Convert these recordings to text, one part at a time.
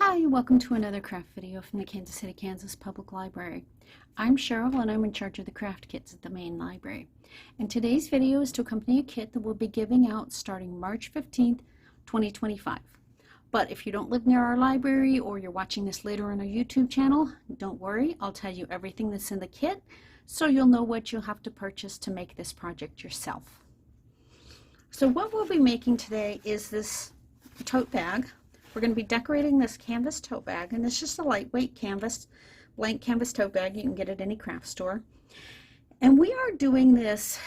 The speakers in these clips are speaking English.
Hi, welcome to another craft video from the Kansas City, Kansas Public Library. I'm Cheryl and I'm in charge of the craft kits at the main library. And today's video is to accompany a kit that we'll be giving out starting March 15th, 2025. But if you don't live near our library or you're watching this later on our YouTube channel, don't worry, I'll tell you everything that's in the kit so you'll know what you'll have to purchase to make this project yourself. So what we'll be making today is this tote bag. We're going to be decorating this canvas tote bag, and it's just a lightweight canvas, blank canvas tote bag. You can get it at any craft store. And we are doing this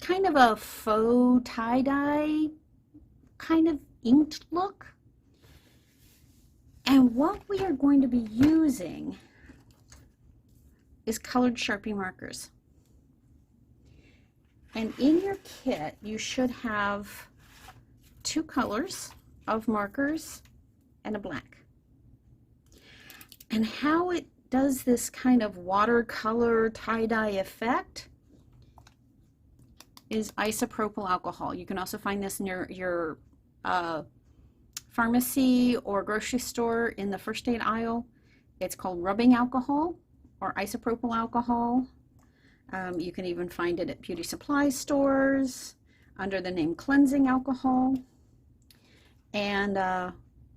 kind of a faux tie-dye, kind of inked look. And what we are going to be using is colored Sharpie markers. And in your kit, you should have two colors of markers and a black. And how it does this kind of watercolor tie-dye effect is isopropyl alcohol. You can also find this in your pharmacy or grocery store in the first aid aisle. It's called rubbing alcohol or isopropyl alcohol. You can even find it at beauty supply stores under the name cleansing alcohol. And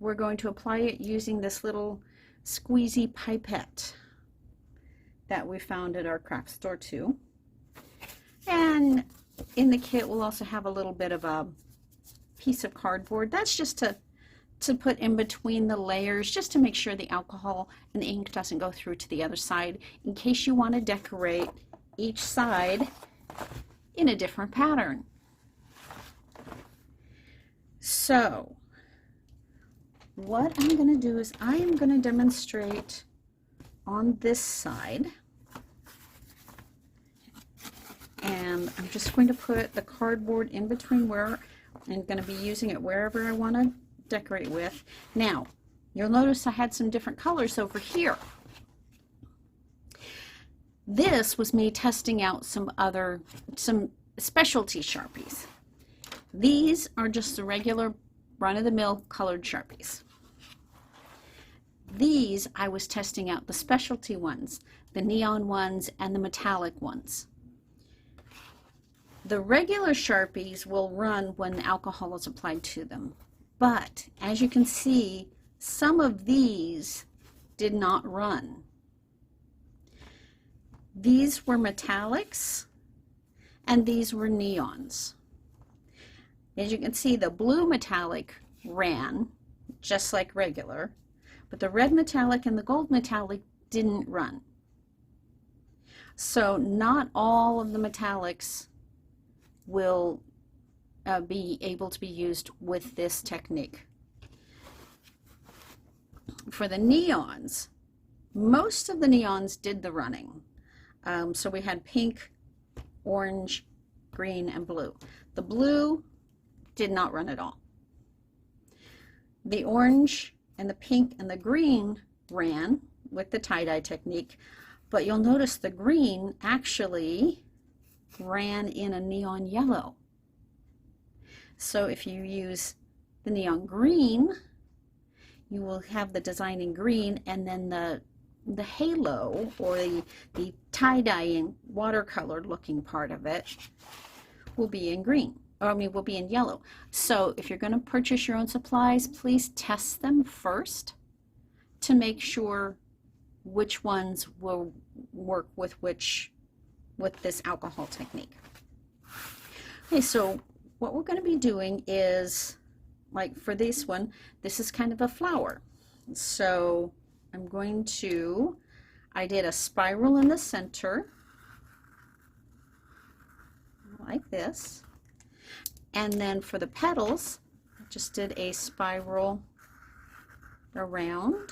we're going to apply it using this little squeezy pipette that we found at our craft store too. And in the kit we'll also have a little bit of a piece of cardboard. That's just to put in between the layers, just to make sure the alcohol and the ink doesn't go through to the other side, in case you want to decorate each side in a different pattern. So what I'm going to do is I am going to demonstrate on this side, and I'm just going to put the cardboard in between where I'm going to be using it wherever I want to decorate with. Now you'll notice I had some different colors over here. This was me testing out some specialty Sharpies. These are just the regular run-of-the-mill colored Sharpies. These I was testing out the specialty ones, the neon ones and the metallic ones. The regular Sharpies will run when alcohol is applied to them, but as you can see, some of these did not run. These were metallics and these were neons. As you can see, the blue metallic ran just like regular, but the red metallic and the gold metallic didn't run. So not all of the metallics will be able to be used with this technique. For the neons, most of the neons did the running. So we had pink, orange, green, and blue. The blue did not run at all. The orange and the pink and the green ran with the tie-dye technique, but you'll notice the green actually ran in a neon yellow. So if you use the neon green, you will have the design in green, and then the halo or the tie-dyeing watercolor looking part of it will be in green. Will be in yellow. So if you're going to purchase your own supplies, please test them first to make sure which ones will work with this alcohol technique. Okay, so what we're going to be doing is, like for this one, this is kind of a flower. So I did a spiral in the center like this. And then for the petals, I just did a spiral around.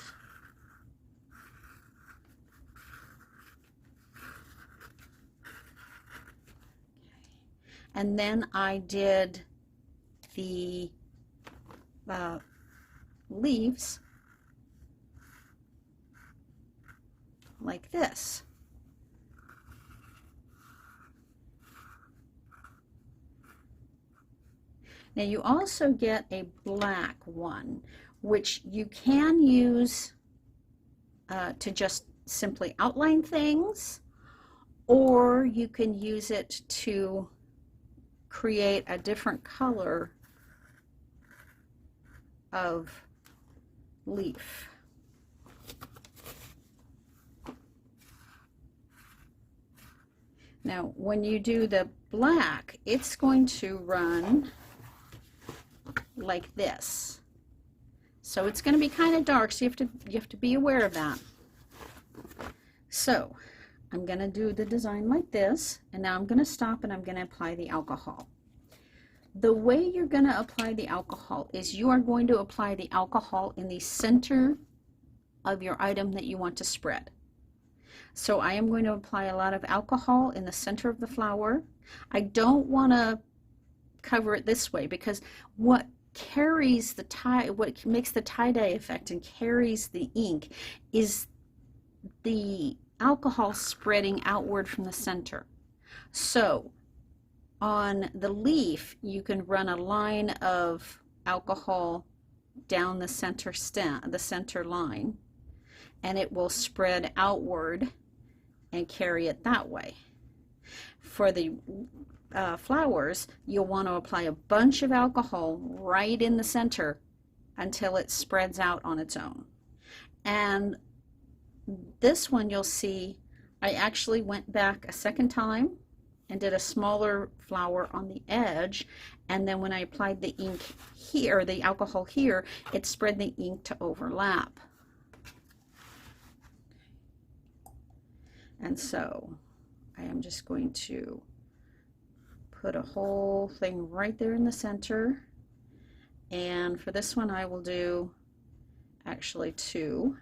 And then I did the leaves like this. Now you also get a black one, which you can use to just simply outline things, or you can use it to create a different color of leaf. Now, when you do the black, it's going to run like this. So it's going to be kind of dark, so you have to be aware of that. So I'm going to do the design like this, and now I'm going to stop and I'm going to apply the alcohol. The way you're going to apply the alcohol is you are going to apply the alcohol in the center of your item that you want to spread. So I am going to apply a lot of alcohol in the center of the flower. I don't want to cover it this way, because what carries the what makes the tie-dye effect and carries the ink is the alcohol spreading outward from the center. So on the leaf, you can run a line of alcohol down the center the center line, and it will spread outward and carry it that way. For the flowers, you'll want to apply a bunch of alcohol right in the center until it spreads out on its own. And this one, you'll see I actually went back a second time and did a smaller flower on the edge, and then when I applied the ink here, the alcohol here, it spread the ink to overlap. And so I am just going to put a whole thing right there in the center, and for this one I will do actually 2,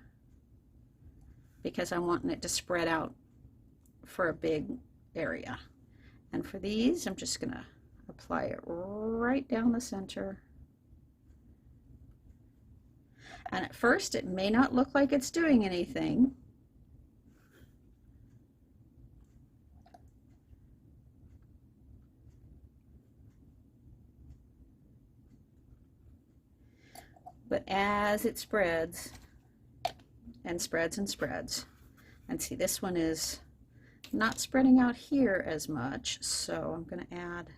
because I'm wanting it to spread out for a big area. And for these, I'm just going to apply it right down the center. And at first it may not look like it's doing anything, but as it spreads and spreads and spreads, and see, this one is not spreading out here as much, so I'm going to add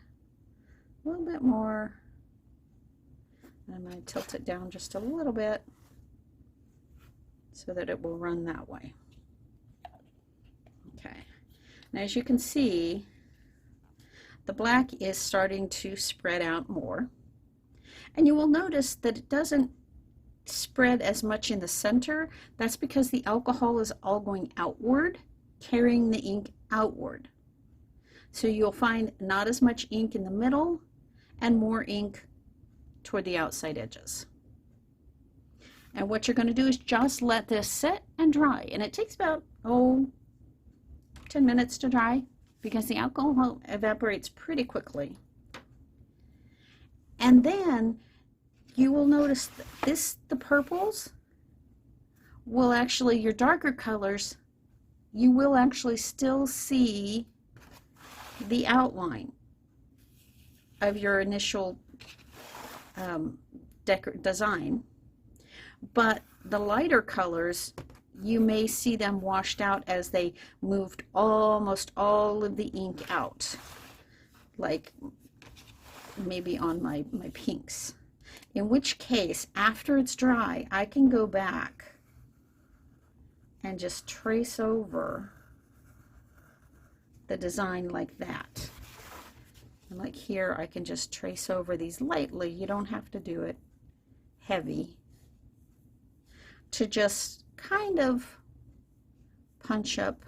a little bit more, and I'm going to tilt it down just a little bit so that it will run that way. Okay, now as you can see, the black is starting to spread out more, and you will notice that it doesn't spread as much in the center. That's because the alcohol is all going outward, carrying the ink outward. So you'll find not as much ink in the middle and more ink toward the outside edges. And what you're going to do is just let this sit and dry, and it takes about 10 minutes to dry, because the alcohol evaporates pretty quickly. And then you will notice that the purples will actually, your darker colors, you will actually still see the outline of your initial design, but the lighter colors, you may see them washed out as they moved almost all of the ink out, like maybe on my pinks. In which case, after it's dry, I can go back and just trace over the design like that. And like here, I can just trace over these lightly. You don't have to do it heavy, to just kind of punch up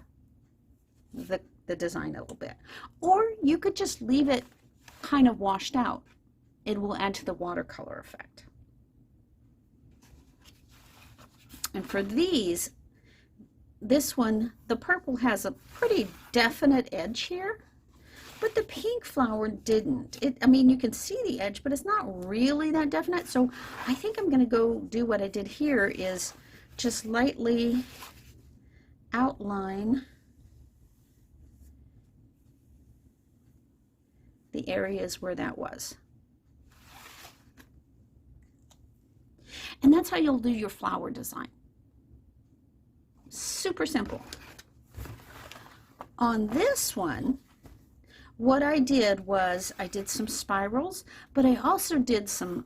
the design a little bit. Or you could just leave it kind of washed out. It will add to the watercolor effect. And for these, this one, the purple has a pretty definite edge here, but the pink flower didn't. I mean, you can see the edge, but it's not really that definite. So I think I'm going to go do what I did here, is just lightly outline the areas where that was. And that's how you'll do your flower design. Super simple. On this one, what I did was I did some spirals, but I also did some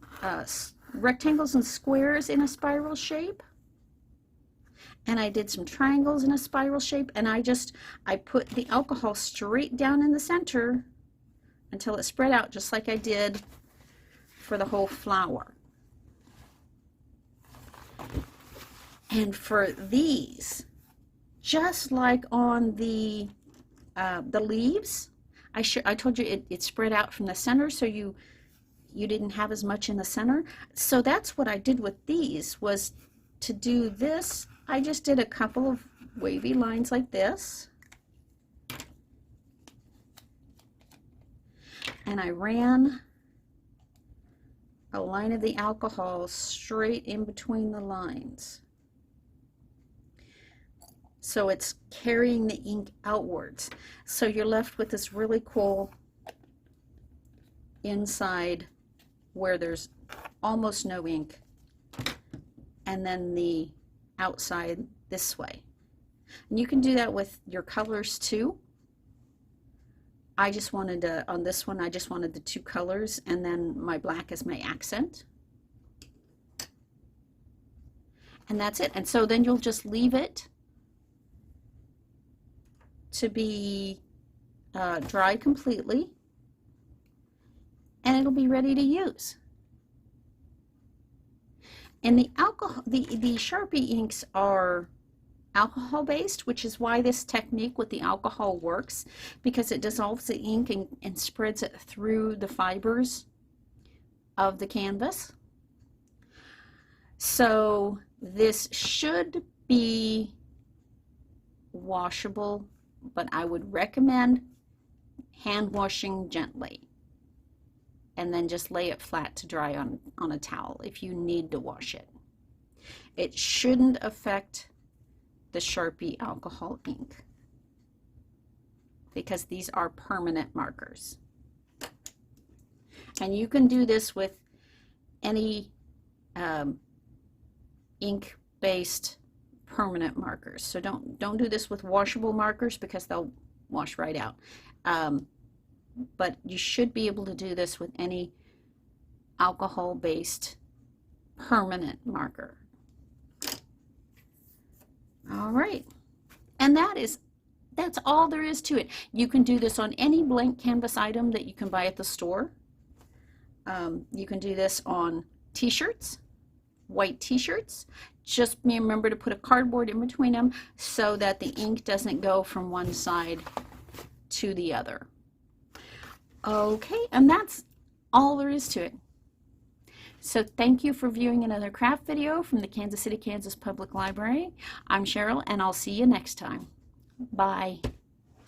rectangles and squares in a spiral shape. And I did some triangles in a spiral shape, and I put the alcohol straight down in the center until it spread out, just like I did for the whole flower. And for these, just like on the leaves, I told you it spread out from the center, so you didn't have as much in the center. So that's what I did with these, was to do this. I just did a couple of wavy lines like this, and I ran a line of the alcohol straight in between the lines. So it's carrying the ink outwards. So you're left with this really cool inside where there's almost no ink, and then the outside this way. And you can do that with your colors too. I just wanted to, on this one, I just wanted the two colors and then my black as my accent. And that's it. And so then you'll just leave it to be dried completely, and it'll be ready to use. And the Sharpie inks are alcohol based, which is why this technique with the alcohol works, because it dissolves the ink and spreads it through the fibers of the canvas. So this should be washable, but I would recommend hand washing gently, and then just lay it flat to dry on a towel if you need to wash it. It shouldn't affect the Sharpie alcohol ink, because these are permanent markers. And you can do this with any ink-based permanent markers. So don't do this with washable markers, because they'll wash right out. But you should be able to do this with any alcohol-based permanent marker. All right, and that's all there is to it. You can do this on any blank canvas item that you can buy at the store. You can do this on t-shirts, white t-shirts. Just remember to put a cardboard in between them so that the ink doesn't go from one side to the other. Okay, and that's all there is to it. So thank you for viewing another craft video from the Kansas City, Kansas Public Library. I'm Cheryl, and I'll see you next time. Bye.